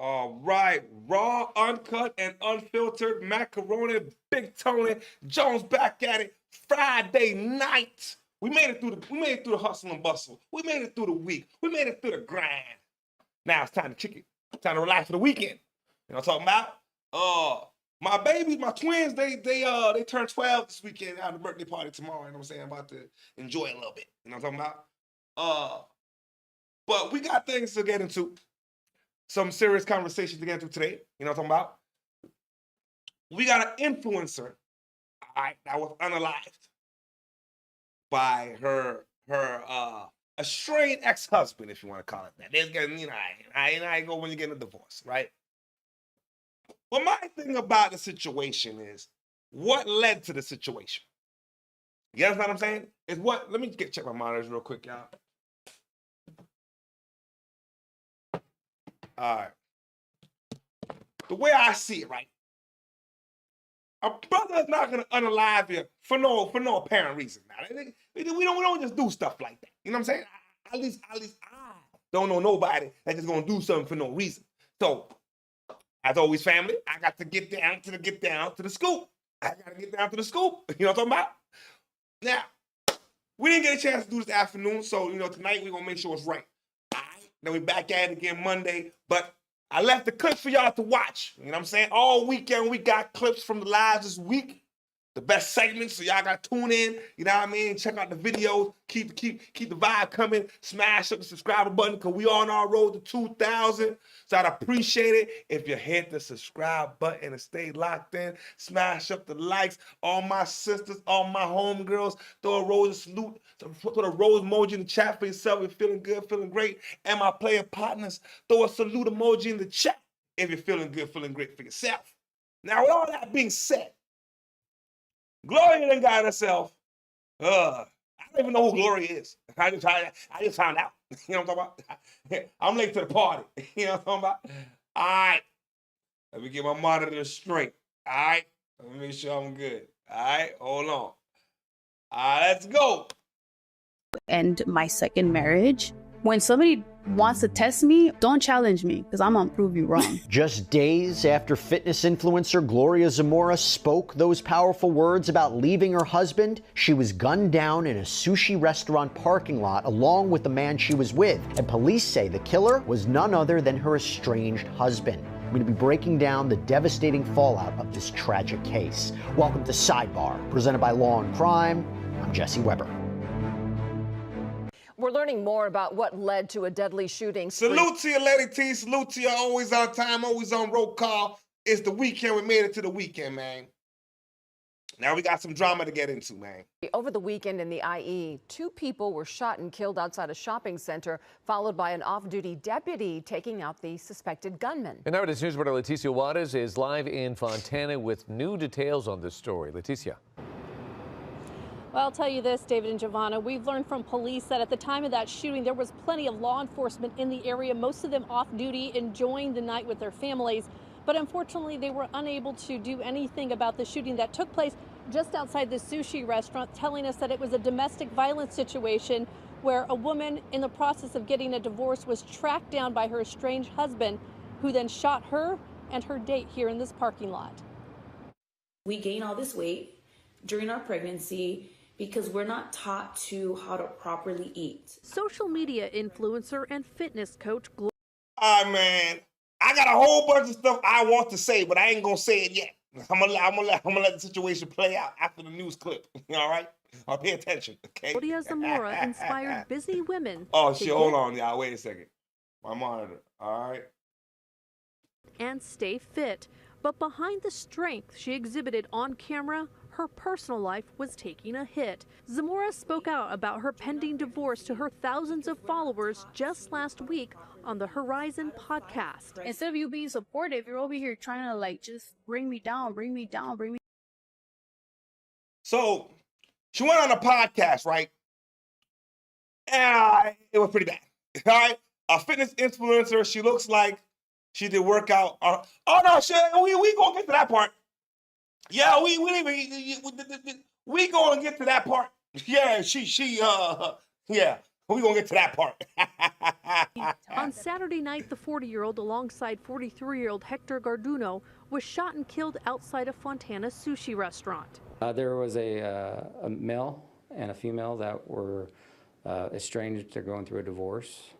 All right, raw, uncut, and unfiltered macaroni. Big Tony Jones back at it. Friday night. We made it through the hustle and bustle. We made it through the week. We made it through the grind. Now it's time to kick it. Time to relax for the weekend. You know what I'm talking about? My babies, my twins, they turned 12 this weekend. I have a birthday party tomorrow. You know what I'm saying? I'm about to enjoy it a little bit. You know what I'm talking about? But we got things to get into. Some serious conversations to get into today. You know what I'm talking about? We got an influencer, all right, that was unalived by her estranged ex-husband, if you want to call it that. There's getting, I ain't go when you get a divorce, right? But my thing about the situation is what led to the situation. You understand what I'm saying? Is what, let me check my monitors real quick, y'all. All right. The way I see it, right? A brother is not gonna unalive you for no apparent reason. Now, we don't just do stuff like that. You know what I'm saying? At least I don't know nobody that's just gonna do something for no reason. So, as always, family, I got to get down to the scoop. I gotta get down to the scoop. You know what I'm talking about? Now, we didn't get a chance to do this afternoon, so tonight we're gonna make sure it's right. All right. Then we back at it again Monday, but I left the clips for y'all to watch. You know what I'm saying? All weekend we got clips from the lives this week. The best segments, so y'all got to tune in. You know what I mean? Check out the videos. Keep the vibe coming. Smash up the subscriber button because we on our road to 2,000. So I'd appreciate it if you hit the subscribe button and stay locked in. Smash up the likes. All my sisters, all my homegirls, throw a rose salute. Throw a rose emoji in the chat for yourself. You're feeling good, feeling great. And my player partners, throw a salute emoji in the chat if you're feeling good, feeling great for yourself. Now, with all that being said, Gloria done got herself. I don't even know who Gloria is. I just found out. You know what I'm talking about? I'm late to the party. You know what I'm talking about? All right. Let me get my monitor straight. All right. Let me make sure I'm good. All right. Hold on. All right. Let's go. End my second marriage. When somebody wants to test me, don't challenge me because I'm gonna prove you wrong. Just days after fitness influencer Gloria Zamora spoke those powerful words about leaving her husband, she was gunned down in a sushi restaurant parking lot along with the man she was with. And police say the killer was none other than her estranged husband. I'm going to be breaking down the devastating fallout of this tragic case. Welcome to Sidebar, presented by Law and Crime. I'm Jesse Weber. We're learning more about what led to a deadly shooting. Salute to you, Lady T. Salute to you. Always on time, always on roll call. It's the weekend. We made it to the weekend, man. Now we got some drama to get into, man. Over the weekend in the IE, 2 people were shot and killed outside a shopping center, followed by an off-duty deputy taking out the suspected gunman. And Eyewitness News reporter Leticia Juarez is live in Fontana with new details on this story. Leticia. Well, I'll tell you this, David and Giovanna, we've learned from police that at the time of that shooting, there was plenty of law enforcement in the area, most of them off duty, enjoying the night with their families. But unfortunately, they were unable to do anything about the shooting that took place just outside the sushi restaurant, telling us that it was a domestic violence situation where a woman in the process of getting a divorce was tracked down by her estranged husband, who then shot her and her date here in this parking lot. We gain all this weight during our pregnancy because we're not taught to how to properly eat. Social media influencer and fitness coach All right, man. I got a whole bunch of stuff I want to say, but I ain't gonna say it yet. I'm gonna let the situation play out after the news clip. All right? I'll pay attention. Okay. Gloria Zamora inspired busy women. Oh shit! Hold on, y'all. Wait a second. My monitor. All right. And stay fit. But behind the strength she exhibited on camera, her personal life was taking a hit. Zamora spoke out about her pending divorce to her thousands of followers just last week on the Horizon podcast. Instead of you being supportive, you're over here trying to just bring me down. So she went on a podcast, right? And it was pretty bad. All right, a fitness influencer. She looks like she did workout. Oh no, shit. We gonna get to that part. Yeah, we gonna get to that part. Yeah, yeah. We're going to get to that part. On Saturday night, the 40-year-old, alongside 43-year-old Hector Garduño, was shot and killed outside a Fontana sushi restaurant. There was a male and a female that were estranged. They're going through a divorce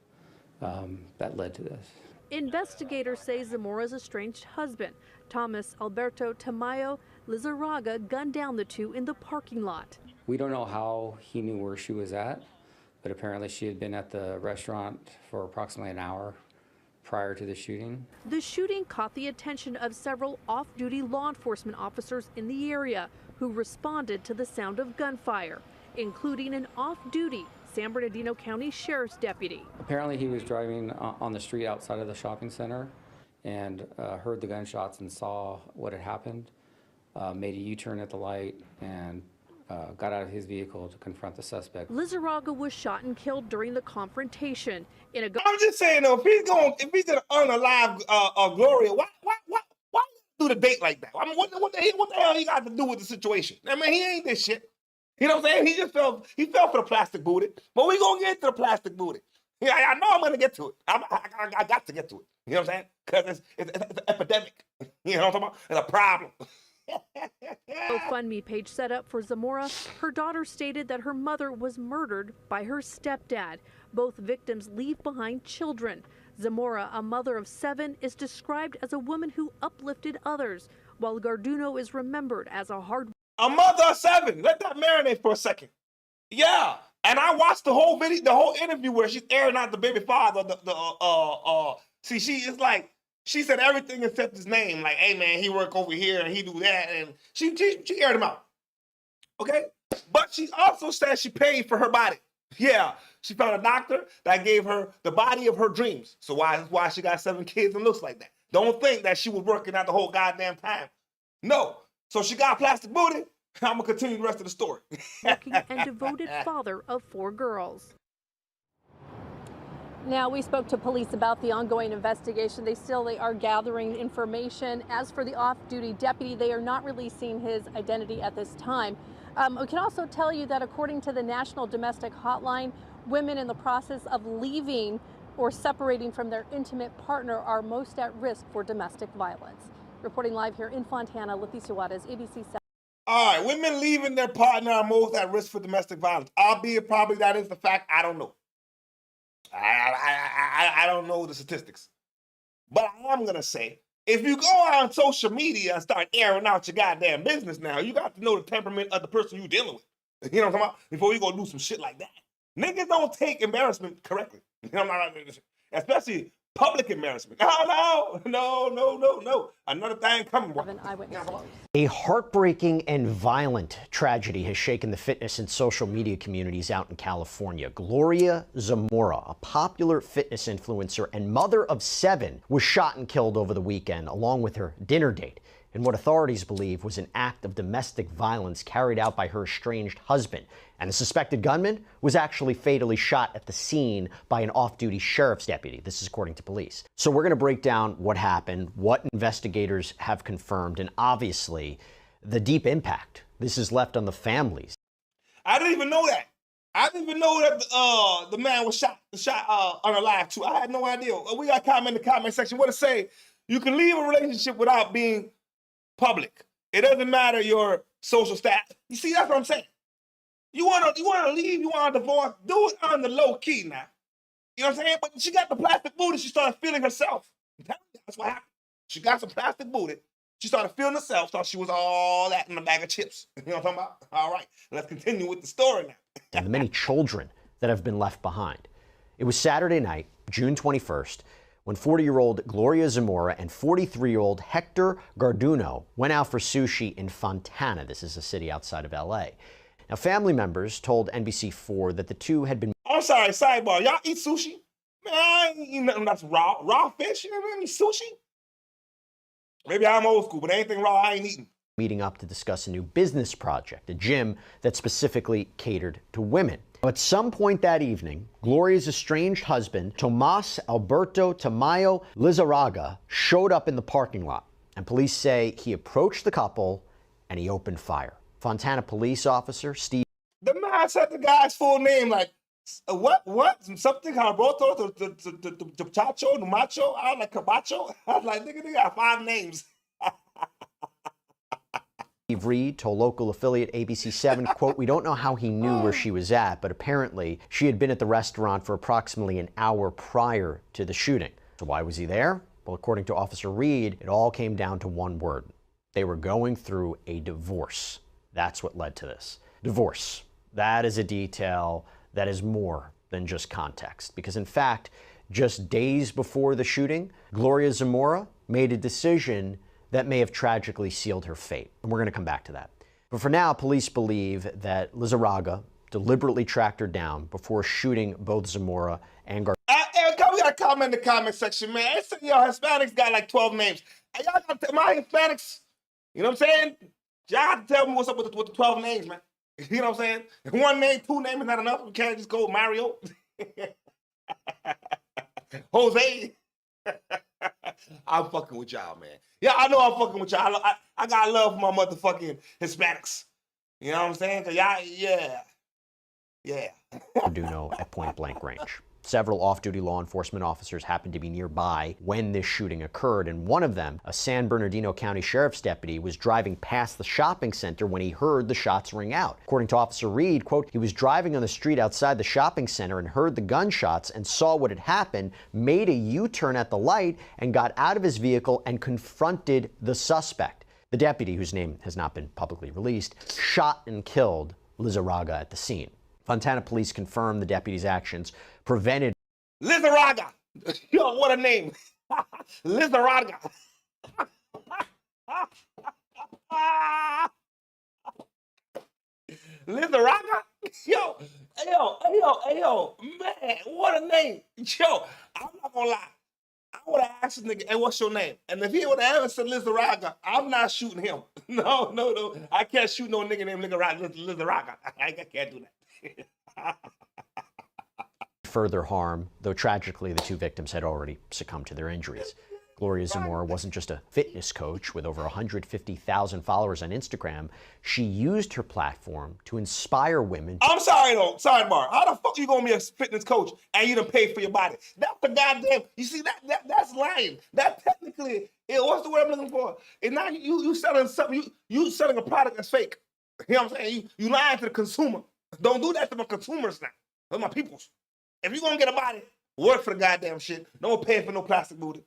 that led to this. Investigators say Zamora's estranged husband, Thomas Alberto Tamayo Lizarraga, gunned down the two in the parking lot. We don't know how he knew where she was at, but apparently she had been at the restaurant for approximately an hour prior to the shooting. The shooting caught the attention of several off-duty law enforcement officers in the area who responded to the sound of gunfire, including an off-duty San Bernardino County Sheriff's deputy. Apparently he was driving on the street outside of the shopping center and heard the gunshots and saw what had happened, made a U-turn at the light, and got out of his vehicle to confront the suspect. Lizarraga was shot and killed during the confrontation. I'm just saying though, if he's gonna unalive Gloria, why do the date like that? I mean, what the hell he got to do with the situation? I mean, he ain't this shit. You know what I'm saying? He fell for the plastic booty. But we gonna get to the plastic booty. Yeah, I know I'm gonna get to it. I got to get to it. You know what I'm saying? Because it's an epidemic. You know what I'm talking about? It's a problem. GoFundMe page set up for Zamora. Her daughter stated that her mother was murdered by her stepdad. Both victims leave behind children. Zamora, a mother of 7, is described as a woman who uplifted others, while Garduño is remembered as a hard. A mother of 7. Let that marinate for a second. Yeah, and I watched the whole video, the whole interview where she's airing out the baby father. See, she is like. She said everything except his name. Like, hey, man, he work over here and he do that. And she aired him out. Okay? But she also said she paid for her body. Yeah. She found a doctor that gave her the body of her dreams. So why she got 7 kids and looks like that. Don't think that she was working out the whole goddamn time. No. So she got plastic booty. I'm going to continue the rest of the story. Working and devoted father of 4 girls. Now, we spoke to police about the ongoing investigation. They are gathering information. As for the off-duty deputy, they are not releasing his identity at this time. We can also tell you that according to the National Domestic Hotline, women in the process of leaving or separating from their intimate partner are most at risk for domestic violence. Reporting live here in Fontana, Leticia Juarez, ABC 7. All right, women leaving their partner are most at risk for domestic violence. Albeit probably that is the fact, I don't know. I don't know the statistics. But I am going to say, if you go out on social media and start airing out your goddamn business now, you got to know the temperament of the person you're dealing with. You know what I'm talking about? Before you go do some shit like that. Niggas don't take embarrassment correctly. You know what I'm talking about? Especially public embarrassment. No. Another thing coming. A heartbreaking and violent tragedy has shaken the fitness and social media communities out in California. Gloria Zamora, a popular fitness influencer and mother of 7, was shot and killed over the weekend, along with her dinner date, in what authorities believe was an act of domestic violence carried out by her estranged husband. And the suspected gunman was actually fatally shot at the scene by an off-duty sheriff's deputy. This is according to police. So we're going to break down what happened, what investigators have confirmed, and obviously the deep impact this has left on the families. I didn't even know that. I didn't even know that the man was shot unalive too. I had no idea. We got a comment in the comment section. What to say? You can leave a relationship without being public. It doesn't matter your social status. You see, that's what I'm saying. You want to leave, you want a divorce, do it on the low key now. You know what I'm saying? But she got the plastic booty, she started feeling herself. That's what happened. She got some plastic booty, she started feeling herself, thought she was all that in a bag of chips. You know what I'm talking about? All right, let's continue with the story now. And the many children that have been left behind. It was Saturday night, June 21st, when 40-year-old Gloria Zamora and 43-year-old Hector Garduño went out for sushi in Fontana. This is a city outside of LA. Now, family members told NBC4 that the two had been... I'm sorry, sidebar. Y'all eat sushi? Man, I ain't eating nothing that's raw. Raw fish? You know, eat sushi? Maybe I'm old school, but anything raw I ain't eating. Meeting up to discuss a new business project, a gym that specifically catered to women. At some point that evening, Gloria's estranged husband, Tomas Alberto Tamayo Lizarraga, showed up in the parking lot. And police say he approached the couple and he opened fire. Fontana police officer Steve... The man said the guy's full name like What? Something Harboto, the Chacho, Numacho? I was like, Cabacho? I was like, nigga, they got 5 names. Steve Reed told local affiliate ABC7, quote, "We don't know how he knew where she was at, but apparently she had been at the restaurant for approximately an hour prior to the shooting." So why was he there? Well, according to Officer Reed, it all came down to one word. They were going through a divorce. That's what led to this. Divorce. That is a detail that is more than just context. Because in fact, just days before the shooting, Gloria Zamora made a decision that may have tragically sealed her fate. And we're going to come back to that. But for now, police believe that Lizarraga deliberately tracked her down before shooting both Zamora and Garduño. We got a comment in the comment section, man. It's, Hispanics got like 12 names. Hey, y'all got to tell my Hispanics, you know what I'm saying? Y'all have to tell me what's up with the 12 names, man. You know what I'm saying? If 1 name, 2 names is not enough. We can't just go Mario. Jose. I'm fucking with y'all, man. Yeah, I know I'm fucking with y'all. I got love for my motherfucking Hispanics. You know what I'm saying? Cause y'all, yeah. Garduño at point blank range. Several off-duty law enforcement officers happened to be nearby when this shooting occurred, and one of them, a San Bernardino County Sheriff's deputy, was driving past the shopping center when he heard the shots ring out. According to Officer Reed, quote, "He was driving on the street outside the shopping center and heard the gunshots and saw what had happened, made a U-turn at the light, and got out of his vehicle and confronted the suspect." The deputy, whose name has not been publicly released, shot and killed Lizarraga at the scene. Fontana police confirmed the deputy's actions prevented. Lizarraga! Yo, what a name! Lizarraga! Lizarraga? Yo, man, what a name! Yo, I'm not gonna lie. I would have asked this nigga, "Hey, what's your name?" And if he would have ever said Lizarraga, I'm not shooting him. No. I can't shoot no nigga named Lizarraga. I can't do that. Further harm, though tragically the 2 victims had already succumbed to their injuries. Gloria Zamora wasn't just a fitness coach with over 150,000 followers on Instagram. She used her platform to inspire women. I'm sorry though, sidebar. How the fuck you gonna be a fitness coach and you done pay for your body? That's the goddamn, you see, that's lying. That technically, what's the word I'm looking for? It's not you selling something, you selling a product that's fake. You know what I'm saying? You lying to the consumer. Don't do that to my consumers now. Those my peoples. If you're gonna get a body, work for the goddamn shit. Don't pay for no plastic booty.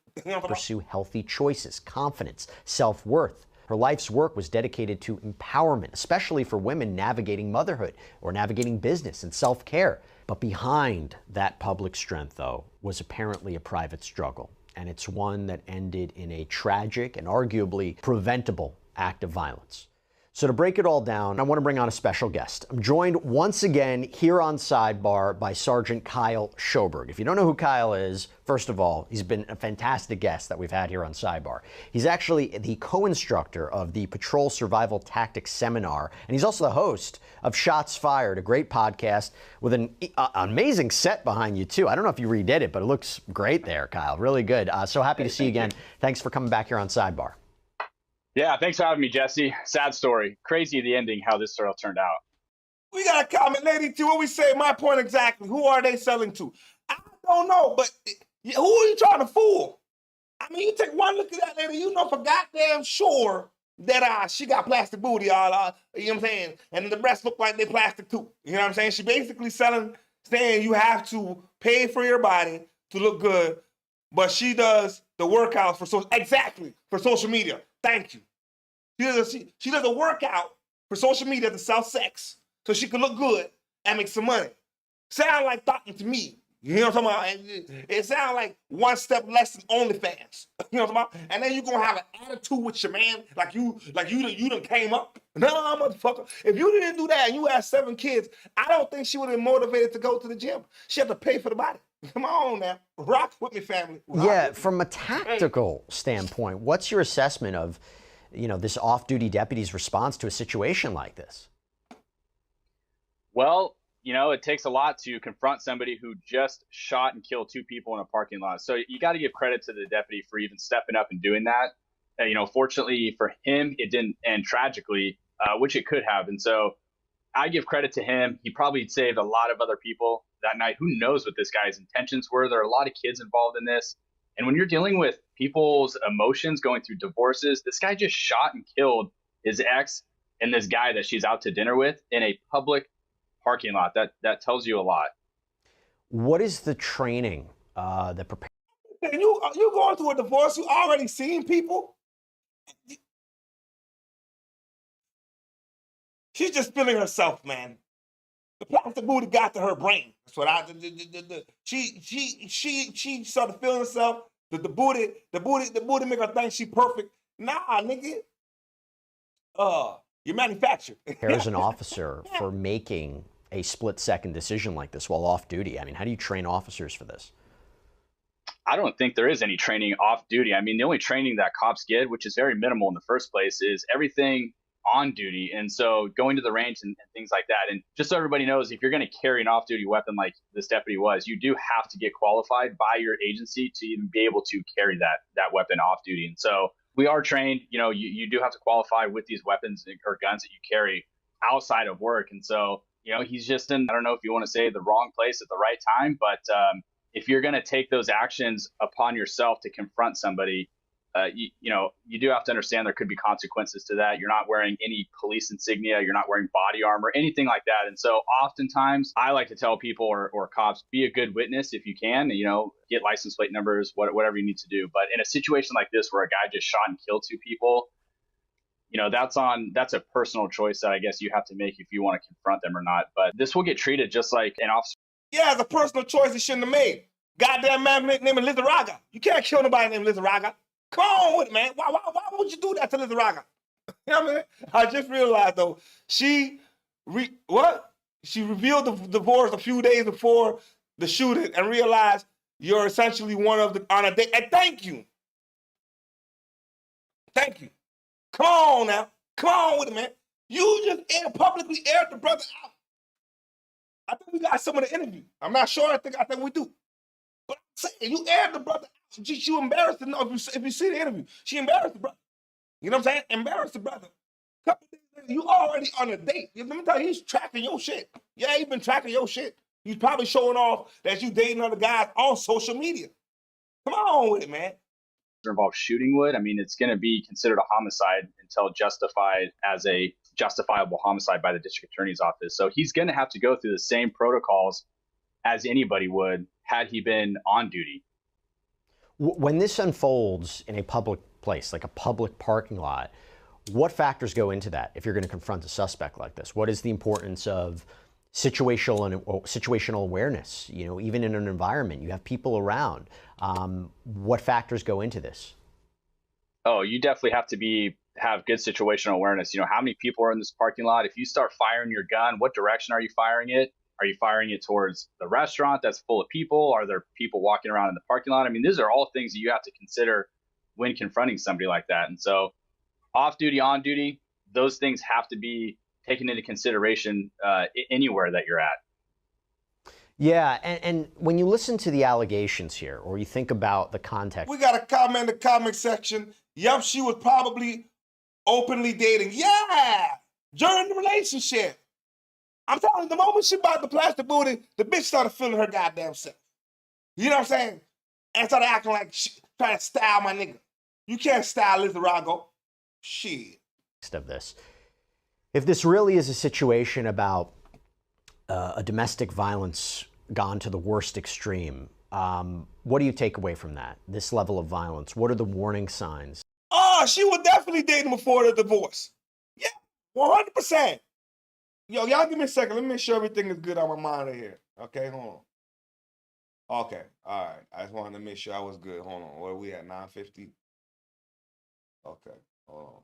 Pursue healthy choices, confidence, self-worth. Her life's work was dedicated to empowerment, especially for women navigating motherhood or navigating business and self-care. But behind that public strength, though, was apparently a private struggle. And it's one that ended in a tragic and arguably preventable act of violence. So to break it all down, I want to bring on a special guest. I'm joined once again here on Sidebar by Sergeant Kyle Schoberg. If you don't know who Kyle is, first of all, he's been a fantastic guest that we've had here on Sidebar. He's actually the co-instructor of the Patrol Survival Tactics Seminar, and he's also the host of Shots Fired, a great podcast with an amazing set behind you, too. I don't know if you redid it, but it looks great there, Kyle. Really good. So happy to see you again. Thanks for coming back here on Sidebar. Yeah, thanks for having me, Jesse. Sad story. Crazy the ending, how this all turned out. We got a comment, lady, too. What we say, my point exactly. Who are they selling to? I don't know, but who are you trying to fool? I mean, you take one look at that lady, you know for goddamn sure that she got plastic booty, you know what I'm saying? And the breasts look like they plastic too. You know what I'm saying? She basically saying you have to pay for your body to look good, but she does the workouts for social media. Thank you. She does a workout for social media to sell sex so she can look good and make some money. Sound like talking to me. You know what I'm talking about? It sounds like one step less than OnlyFans. You know what I'm talking about? And then you're gonna have an attitude with your man like you done came up. No, motherfucker. If you didn't do that and you had 7 kids, I don't think she would have been motivated to go to the gym. She had to pay for the body. Come on now. Rock with me, family. From a tactical standpoint, what's your assessment of this off-duty deputy's response to a situation like this? Well, it takes a lot to confront somebody who just shot and killed 2 people in a parking lot. So you got to give credit to the deputy for even stepping up and doing that. Fortunately for him, it didn't end tragically, which it could have. And so, I give credit to him. He probably saved a lot of other people that night. Who knows what this guy's intentions were? There are a lot of kids involved in this. And when you're dealing with people's emotions going through divorces, this guy just shot and killed his ex and this guy that she's out to dinner with in a public parking lot. That tells you a lot. What is the training that prepares? You going through a divorce, you already seen people. She's just feeling herself, man. The plastic booty got to her brain. That's what she started feeling herself. The booty make her think she perfect. Nah, nigga. You're manufactured. Prepares an officer for making a split-second decision like this while off duty? I mean, how do you train officers for this? I don't think there is any training off duty. I mean, the only training that cops get, which is very minimal in the first place, is everything on duty. And so going to the range and things like that. And just so everybody knows, if you're going to carry an off-duty weapon like this deputy was, you do have to get qualified by your agency to even be able to carry that weapon off duty. And so we are trained, you do have to qualify with these weapons or guns that you carry outside of work. And so, he's just in, I don't know if you want to say the wrong place at the right time, but if you're going to take those actions upon yourself to confront somebody, you do have to understand there could be consequences to that. You're not wearing any police insignia. You're not wearing body armor, anything like that. And so oftentimes I like to tell people or cops, be a good witness if you can, get license plate numbers, whatever you need to do. But in a situation like this where a guy just shot and killed two people, that's a personal choice that I guess you have to make if you want to confront them or not. But this will get treated just like an officer. Yeah, it's a personal choice he shouldn't have made. Goddamn man named Lizaraga. You can't kill nobody named Lizaraga. Come on with it, man. Why would you do that to Lizaraga? You know what I mean? I just realized, though, she revealed the divorce a few days before the shooting and realized you're essentially one of the on a date. And thank you. Thank you. Come on now. Come on with it, man. You just publicly aired the brother out. I think we got some of the interview. I'm not sure. I think we do. But I'm saying, you aired the brother out. She embarrassed enough. If you see the interview, she embarrassed the brother. You know what I'm saying? Embarrassed the brother. Couple days later, you already on a date. Let me tell you, he's tracking your shit. Yeah, he's been tracking your shit. He's probably showing off that you dating other guys on social media. Come on with it, man. Involved shooting would, I mean, it's going to be considered a homicide until justified as a justifiable homicide by the district attorney's office. So he's going to have to go through the same protocols as anybody would had he been on duty. When this unfolds in a public place, like a public parking lot, what factors go into that if you're going to confront a suspect like this? What is the importance of situational awareness? Even in an environment, you have people around. What factors go into this? Oh, you definitely have to have good situational awareness. How many people are in this parking lot? If you start firing your gun, what direction are you firing it? Are you firing it towards the restaurant that's full of people? Are there people walking around in the parking lot? I mean, these are all things that you have to consider when confronting somebody like that. And so off duty, on duty, those things have to be taken into consideration anywhere that you're at. Yeah, and when you listen to the allegations here, or you think about the context. We got a comment in the comment section. Yup, she was probably openly dating. Yeah, during the relationship. I'm telling you, the moment she bought the plastic booty, the bitch started feeling her goddamn self. You know what I'm saying? And started acting like she trying to style my nigga. You can't style Lizarago. Shit. Of this. If this really is a situation about a domestic violence gone to the worst extreme, what do you take away from that? This level of violence, what are the warning signs? Oh, she was definitely dating before the divorce. Yeah, 100%. Yo, y'all give me a second. Let me make sure everything is good on my monitor here. Okay, hold on. Okay, all right. I just wanted to make sure I was good. Hold on. Where are we at? 950? Okay, hold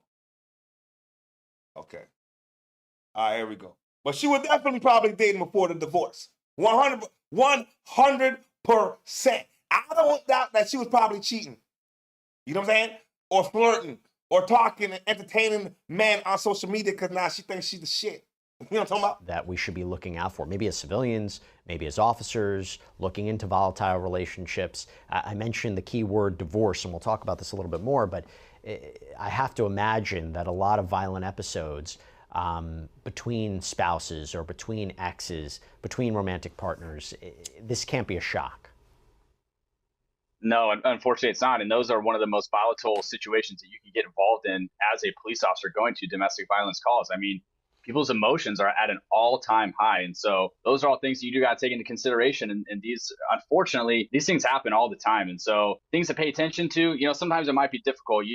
on. Okay. All right, here we go. But she was definitely probably dating before the divorce. 100%. I don't doubt that she was probably cheating. You know what I'm saying? Or flirting, or talking and entertaining men on social media because now she thinks she's the shit. You know what I'm talking about? That we should be looking out for, maybe as civilians, maybe as officers, looking into volatile relationships. I mentioned the key word divorce, and we'll talk about this a little bit more, but I have to imagine that a lot of violent episodes between spouses or between exes, between romantic partners, this can't be a shock. No, unfortunately, it's not. And those are one of the most volatile situations that you can get involved in as a police officer going to domestic violence calls. I mean, people's emotions are at an all-time high. And so those are all things you do got to take into consideration. And these, unfortunately, these things happen all the time. And so things to pay attention to, sometimes it might be difficult.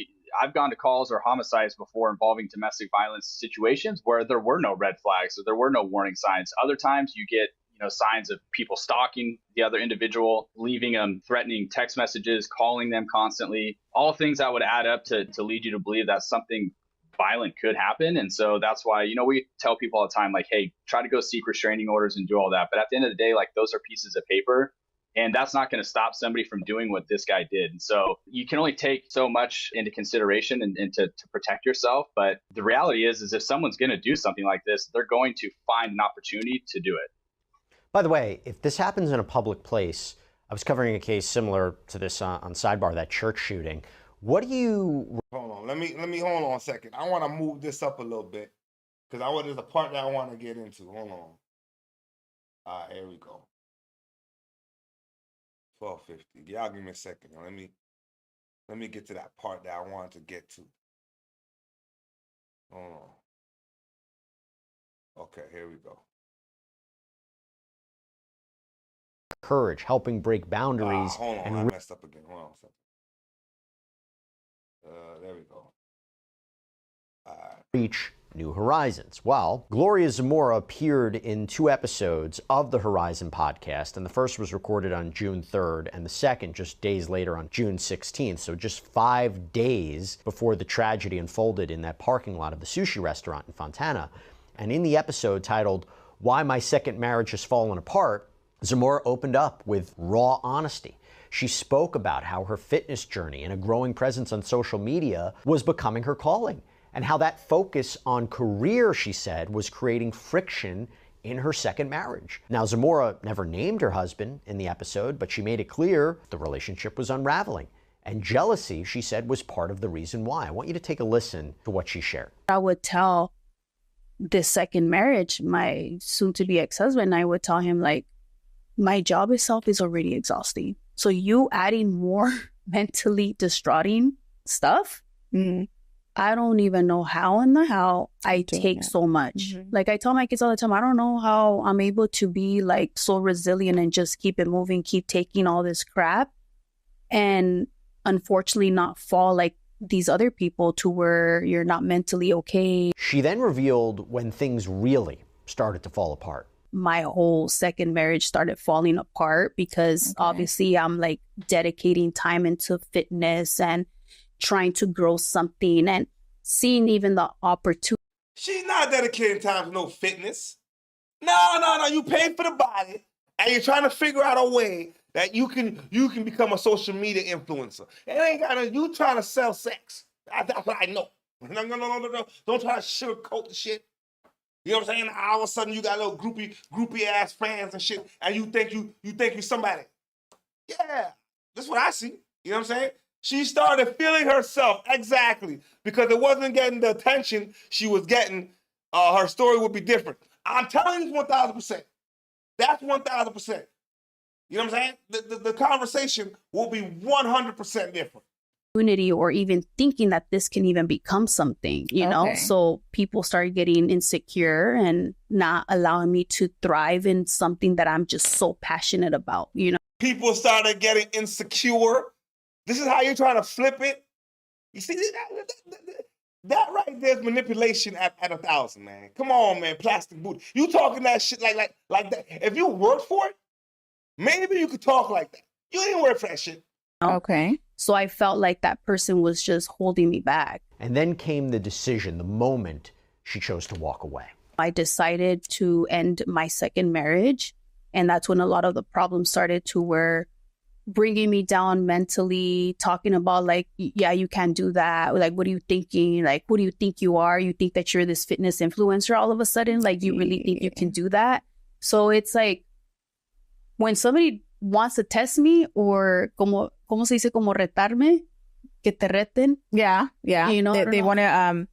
I've gone to calls or homicides before involving domestic violence situations where there were no red flags, so there were no warning signs. Other times you get signs of people stalking the other individual, leaving them threatening text messages, calling them constantly, all things that would add up to lead you to believe that something violent could happen. And so that's why, we tell people all the time, like, hey, try to go seek restraining orders and do all that. But at the end of the day, like, those are pieces of paper. And that's not going to stop somebody from doing what this guy did. And so you can only take so much into consideration and to protect yourself. But the reality is if someone's going to do something like this, they're going to find an opportunity to do it. By the way, if this happens in a public place, I was covering a case similar to this on Sidebar, that church shooting. What do you... Hold on. Let me hold on a second. I want to move this up a little bit because there's a part that I want to get into. Hold on. All right, here we go. 12:50. Y'all give me a second. Let me get to that part that I wanted to get to. Hold on. Okay, here we go. Courage, helping break boundaries. Hold on, I messed up again. Hold on a second. There we go. Reach new horizons. Well, Gloria Zamora appeared in 2 episodes of the Horizon podcast, and the first was recorded on June 3rd, and the second just days later on June 16th, so just 5 days before the tragedy unfolded in that parking lot of the sushi restaurant in Fontana. And in the episode titled, Why My Second Marriage Has Fallen Apart, Zamora opened up with raw honesty. She spoke about how her fitness journey and a growing presence on social media was becoming her calling, and how that focus on career, she said, was creating friction in her second marriage. Now, Zamora never named her husband in the episode, but she made it clear the relationship was unraveling. And jealousy, she said, was part of the reason why. I want you to take a listen to what she shared. I would tell this second marriage, my soon-to-be ex-husband, I would tell him, like, my job itself is already exhausting. So you adding more mentally distraughting stuff, I don't even know how I take so much. Like I tell my kids all the time, I don't know how I'm able to be like so resilient and just keep it moving, keep taking all this crap and unfortunately not fall like these other people to where you're not mentally okay. She then revealed when things really started to fall apart. My whole second marriage started falling apart because obviously I'm like dedicating time into fitness and trying to grow something and seeing even the opportunity. She's not dedicating time to no fitness. No. You pay for the body and you're trying to figure out a way that you can become a social media influencer. It ain't got you trying to sell sex. That's what I know. No. Don't try to sugarcoat the shit. You know what I'm saying? All of a sudden you got little groupie ass fans and shit, and you think you somebody. Yeah, that's what I see. You know what I'm saying? She started feeling herself exactly because it wasn't getting the attention she was getting. Her story would be different. I'm telling you 1,000%. That's 1,000%. You know what I'm saying? The conversation will be 100% different. Or even thinking that this can even become something, you know? So people started getting insecure and not allowing me to thrive in something that I'm just so passionate about, you know? People started getting insecure. This is how you're trying to flip it. You see, that right there is manipulation at 1,000, man. Come on, man, plastic booty. You talking that shit like that. If you work for it, maybe you could talk like that. You ain't work for that shit. Okay. So I felt like that person was just holding me back. And then came the decision, the moment she chose to walk away. I decided to end my second marriage. And that's when a lot of the problems started to were bringing me down mentally, talking about like, yeah, you can't do that. Like, what are you thinking? Like, what do you think you are? You think that you're this fitness influencer all of a sudden? Like, you really think you can do that? So it's like, when somebody wants to test me or como se dice, como retarme, que te reten. Yeah. You know, they want to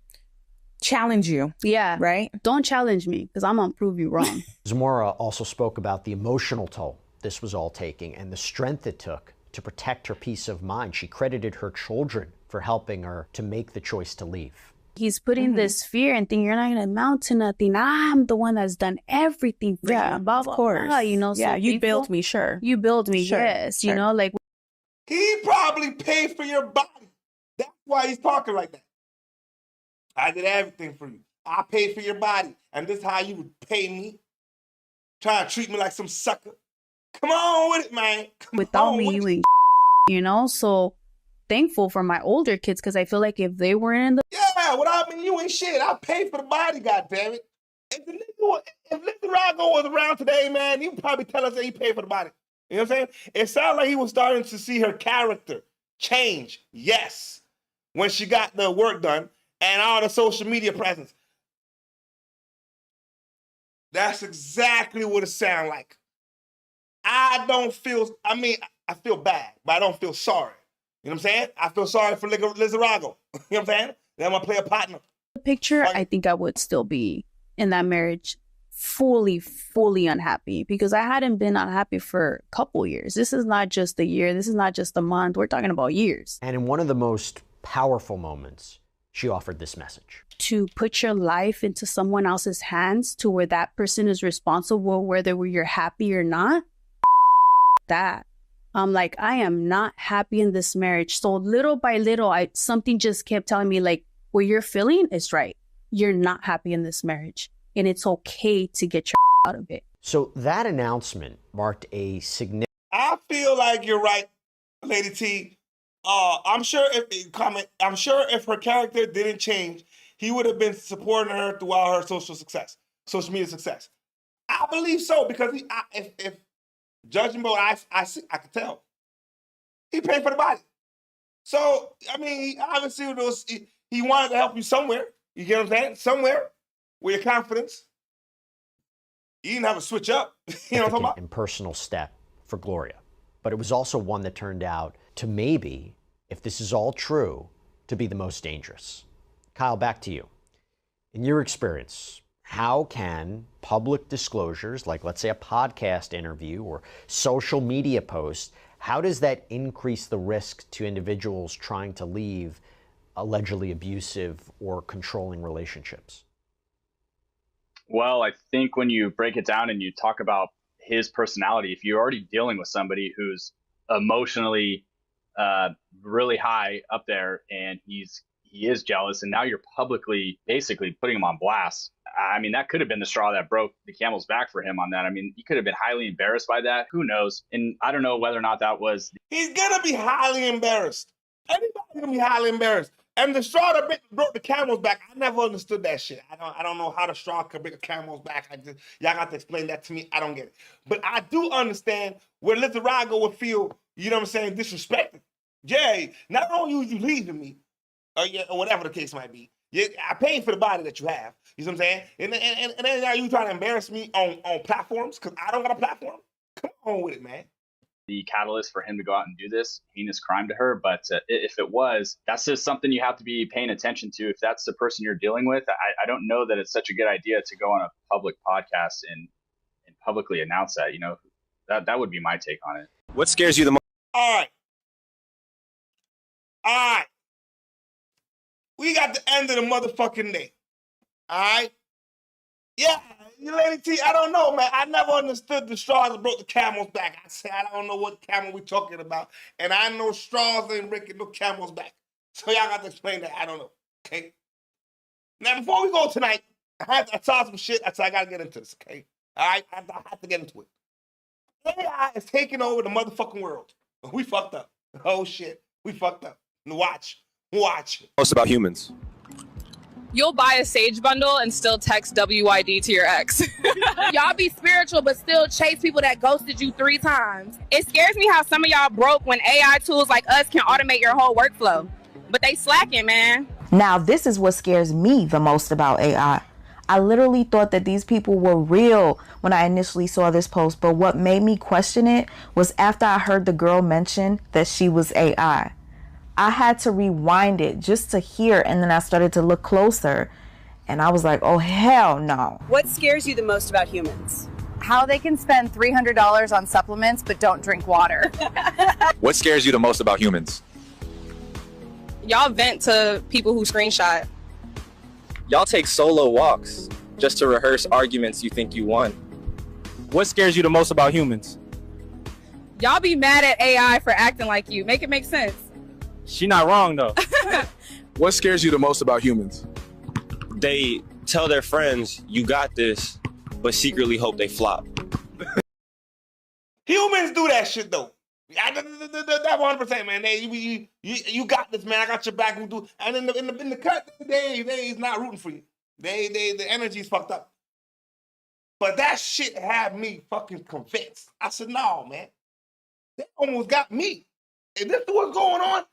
challenge you. Yeah. Right? Don't challenge me because I'm going to prove you wrong. Zamora also spoke about the emotional toll this was all taking and the strength it took to protect her peace of mind. She credited her children for helping her to make the choice to leave. He's putting this fear and thinking you're not going to amount to nothing. I'm the one that's done everything for you. Of course. You know, yeah, so you people, built me, sure. You built me, Sure, yes. sure. You know, like. He probably paid for your body. That's why he's talking like that. I did everything for you. I paid for your body. And this is how you would pay me? Trying to treat me like some sucker? Come on with it, man. Without me, you ain't you know? So thankful for my older kids because I feel like if they weren't in the... Yeah, without me, you ain't shit. I paid for the body, goddammit. If Lizarago was around today, man, he would probably tell us that he paid for the body. You know what I'm saying? It sounded like he was starting to see her character change. Yes. When she got the work done and all the social media presence. That's exactly what it sounds like. I feel bad, but I don't feel sorry. You know what I'm saying? I feel sorry for Lizarago. You know what I'm saying? Then I'm going to play a partner. Picture, I think I would still be in that marriage fully unhappy because I hadn't been unhappy for a couple years. This is not just a year. This is not just a month. We're talking about years. And in one of the most powerful moments, she offered this message. To put your life into someone else's hands to where that person is responsible, whether you're happy or not, that. I'm like, I am not happy in this marriage. So little by little, something just kept telling me like, what you're feeling is right. You're not happy in this marriage. And it's okay to get your out of it. So that announcement marked a significant... I feel like you're right, Lady T. I'm sure if her character didn't change, he would have been supporting her throughout her social media success. I believe so because if judging by what I could tell, he paid for the body. So I mean, obviously he wanted to help you somewhere. You get what I'm saying? Somewhere with your confidence. You didn't have to switch up. You know what I'm talking about? And personal step for Gloria, but it was also one that turned out to maybe, if this is all true, to be the most dangerous. Kyle, back to you. In your experience, how can public disclosures, like let's say a podcast interview or social media post, how does that increase the risk to individuals trying to leave allegedly abusive or controlling relationships? Well, I think when you break it down and you talk about his personality, if you're already dealing with somebody who's emotionally really high up there and he is jealous, and now you're publicly basically putting him on blast. I mean, that could have been the straw that broke the camel's back for him on that. I mean, he could have been highly embarrassed by that. Who knows? And I don't know whether or not that was... He's going to be highly embarrassed. Everybody's going to be highly embarrassed. And the straw that broke the camel's back, I never understood that shit. I don't know how the straw could break a camel's back. Y'all got to explain that to me. I don't get it. But I do understand where Lizarago would feel, you know what I'm saying, disrespected. Yeah, not only you leaving me, or whatever the case might be. Yeah, I paid for the body that you have. You see what I'm saying? And then now you trying to embarrass me on platforms because I don't got a platform? Come on with it, man. The catalyst for him to go out and do this heinous crime to her. But if it was, that's just something you have to be paying attention to. If that's the person you're dealing with, I don't know that it's such a good idea to go on a public podcast and publicly announce that. You know, that would be my take on it. What scares you the most? All right. We got the end of the motherfucking day. All right? Yeah, you Lady T, I don't know, man. I never understood the straws that broke the camel's back. I said, I don't know what camel we talking about. And I know straws ain't breaking no camel's back. So y'all got to explain that. I don't know, okay? Now, before we go tonight, I saw some shit. I said, I got to get into this, okay? All right? I have to get into it. AI is taking over the motherfucking world. We fucked up. Oh, shit. We fucked up. Watch. Most about humans. You'll buy a Sage bundle and still text WYD to your ex. Y'all be spiritual, but still chase people that ghosted you 3 times. It scares me how some of y'all broke when AI tools like us can automate your whole workflow. But they slacking, man. Now, this is what scares me the most about AI. I literally thought that these people were real when I initially saw this post, but what made me question it was after I heard the girl mention that she was AI. I had to rewind it just to hear, and then I started to look closer. And I was like, oh, hell no. What scares you the most about humans? How they can spend $300 on supplements but don't drink water. What scares you the most about humans? Y'all vent to people who screenshot. Y'all take solo walks just to rehearse arguments you think you won. What scares you the most about humans? Y'all be mad at AI for acting like you. Make it make sense. She not wrong though. What scares you the most about humans? They tell their friends, you got this, but secretly hope they flop. Humans do that shit though. That 100%, man. You got this, man. I got your back. We do. And in the cut, they not rooting for you. The energy's fucked up. But that shit had me fucking convinced. I said, no, man. They almost got me. And this is what's going on.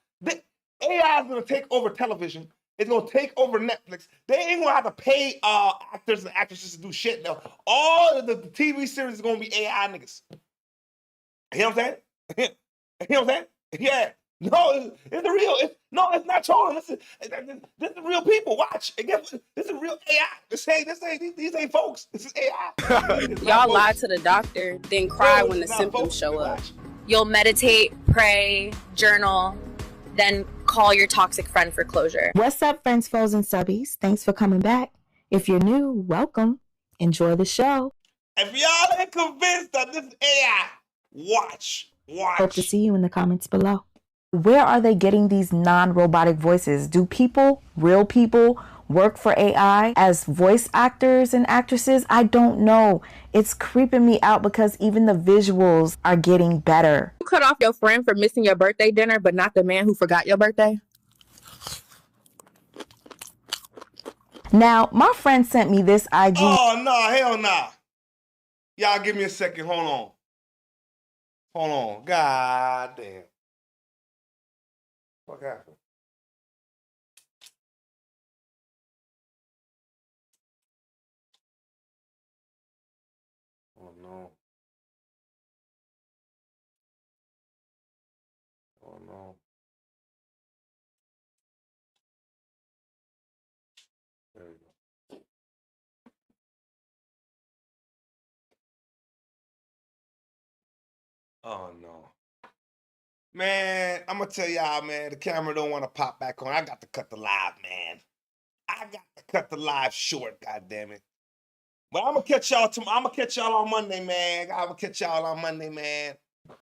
AI is gonna take over television. It's gonna take over Netflix. They ain't gonna have to pay actors and actresses to do shit now. All of the TV series is gonna be AI niggas. You know what I'm saying? You know what I'm saying? Yeah. No, it's the real. It's not trolling. This is real people. Watch. And guess what? This is real AI. These ain't folks. This is AI. Y'all lie to the doctor, then cry when the symptoms show up. You'll meditate, pray, journal, then call your toxic friend for closure. What's up, friends, foes, and subbies? Thanks for coming back. If you're new, welcome. Enjoy the show. If y'all ain't convinced that this is AI, watch. Hope to see you in the comments below. Where are they getting these non-robotic voices? Do people, real people, work for AI as voice actors and actresses? I don't know. It's creeping me out because even the visuals are getting better. You cut off your friend for missing your birthday dinner, but not the man who forgot your birthday? Now, my friend sent me this IG. Oh, no, hell nah. Y'all give me a second. Hold on. God damn. What happened? Oh no. Oh no. There you go. Oh no. Man, I'm gonna tell y'all, man, the camera don't want to pop back on. I got to cut the live, man. I got to cut the live short, goddammit. But I'm gonna catch y'all tomorrow. I'm gonna catch y'all on Monday, man. I'm gonna catch y'all on Monday, man.